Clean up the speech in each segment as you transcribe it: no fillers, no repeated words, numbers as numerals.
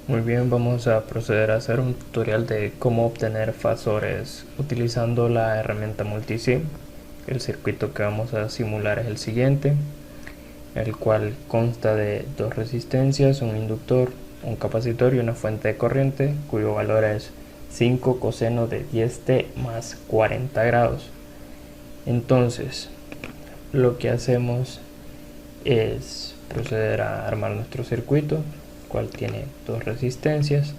Muy bien, vamos a proceder a hacer un tutorial de cómo obtener fasores utilizando la herramienta Multisim. El circuito que vamos a simular es el siguiente, el cual consta de dos resistencias, un inductor, un capacitor y una fuente de corriente, cuyo valor es 5 coseno de 10t más 40 grados. Entonces, lo que hacemos es proceder a armar nuestro circuito, el cual tiene dos resistencias,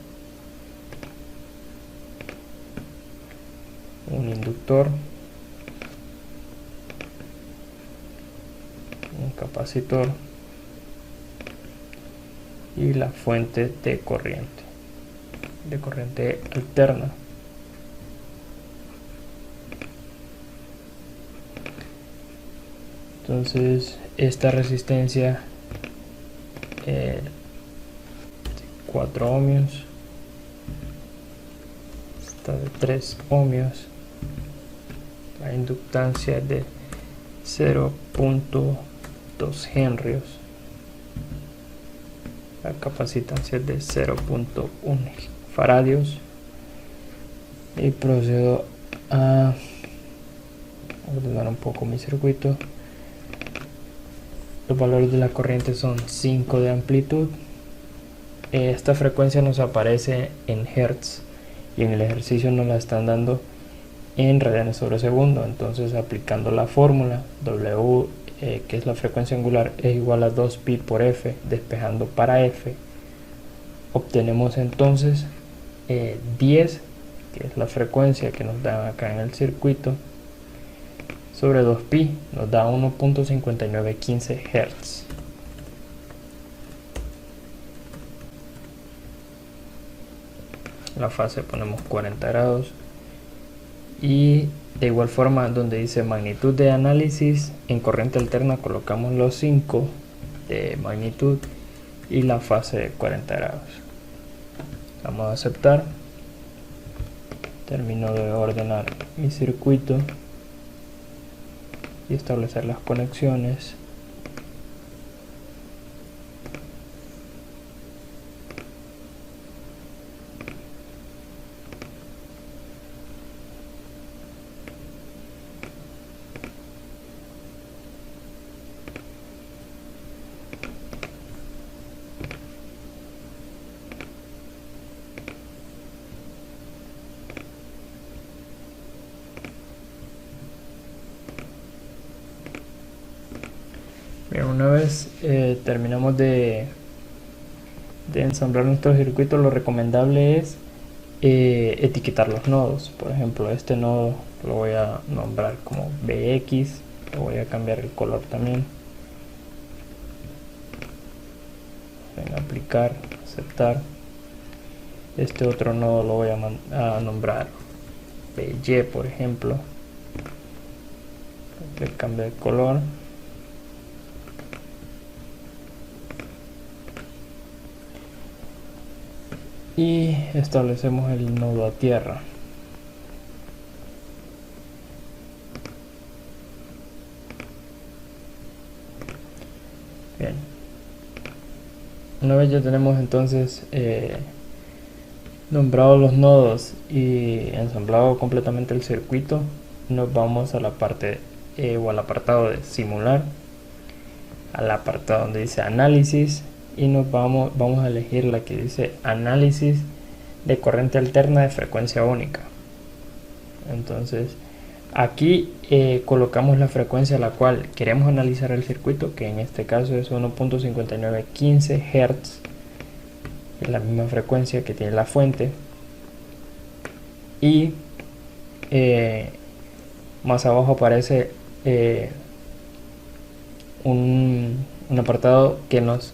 un inductor, un capacitor y la fuente de corriente alterna. Entonces esta resistencia 4 ohmios, esta de 3 ohmios, la inductancia es de 0.2 henrios, la capacitancia es de 0.1 faradios, y procedo a ordenar un poco mi circuito. Los valores de la corriente son 5 de amplitud. Esta frecuencia nos aparece en hertz y en el ejercicio nos la están dando en radianes sobre segundo. Entonces, aplicando la fórmula W, que es la frecuencia angular, es igual a 2pi por f, despejando para f, obtenemos entonces 10, que es la frecuencia que nos dan acá en el circuito, sobre 2pi nos da 1.5915 Hz. La fase ponemos 40 grados y de igual forma donde dice magnitud de análisis en corriente alterna colocamos los 5 de magnitud y la fase de 40 grados. Vamos a aceptar. Termino de ordenar mi circuito y establecer las conexiones. Bien, una vez terminamos de ensamblar nuestro circuito, lo recomendable es etiquetar los nodos. Por ejemplo, este nodo lo voy a nombrar como BX, le voy a cambiar el color también. En aplicar, aceptar. Este otro nodo lo voy a nombrar BY, por ejemplo. Le cambio el color. Y establecemos el nodo a tierra. Bien, una vez ya tenemos entonces nombrados los nodos y ensamblado completamente el circuito, nos vamos a la parte o al apartado de simular, al apartado donde dice análisis, y vamos a elegir la que dice análisis de corriente alterna de frecuencia única. Entonces aquí colocamos la frecuencia a la cual queremos analizar el circuito, que en este caso es 1.5915 Hz, es la misma frecuencia que tiene la fuente. Y más abajo aparece un apartado que nos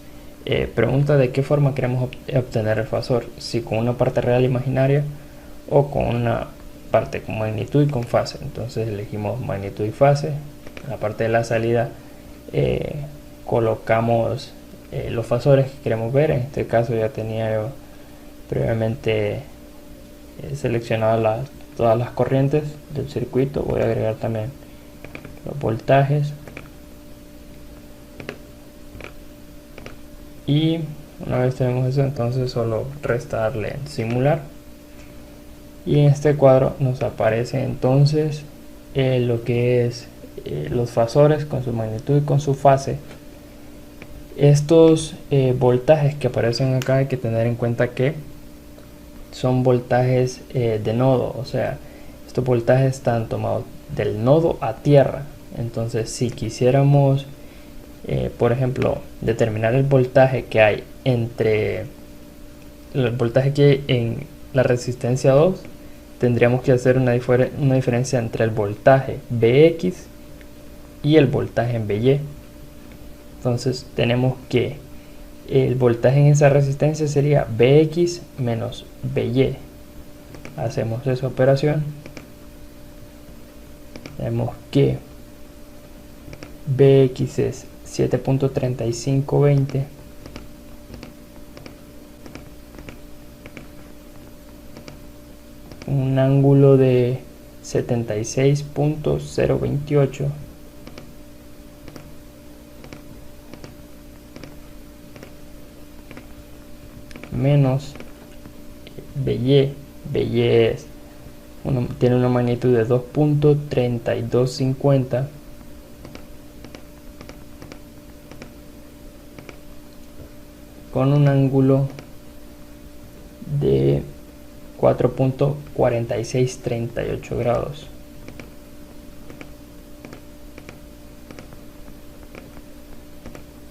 pregunta de qué forma queremos obtener el fasor, si con una parte real imaginaria o con una parte con magnitud y con fase. Entonces elegimos magnitud y fase. En la parte de la salida colocamos los fasores que queremos ver. En este caso ya tenía yo previamente seleccionadas todas las corrientes del circuito. Voy a agregar también los voltajes y Una vez tenemos eso, entonces solo resta darle en simular, y en este cuadro nos aparece entonces lo que es los fasores con su magnitud y con su fase. Estos voltajes que aparecen acá hay que tener en cuenta que son voltajes de nodo, o sea, estos voltajes están tomados del nodo a tierra. Entonces, si quisiéramos por ejemplo, determinar el voltaje que hay entre el voltaje que hay en la resistencia 2, tendríamos que hacer una diferencia entre el voltaje Bx y el voltaje en By. Entonces tenemos que el voltaje en esa resistencia sería Bx menos By. Hacemos esa operación, vemos que Bx es 7.3520 un ángulo de 76.028 menos By. By tiene una magnitud de 2.3250 con un ángulo de 4.4638 grados.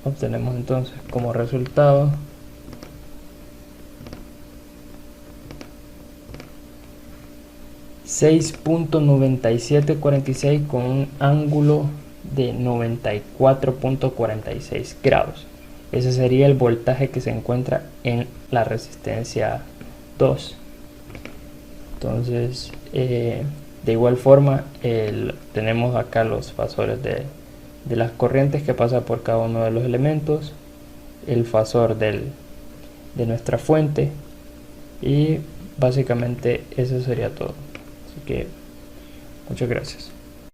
Obtenemos entonces como resultado $6.9746 con un ángulo de 94.46 grados. Ese sería el voltaje que se encuentra en la resistencia 2. Entonces, de igual forma, tenemos acá los fasores de las corrientes que pasa por cada uno de los elementos, el fasor de nuestra fuente, y básicamente eso sería todo. Así que muchas gracias.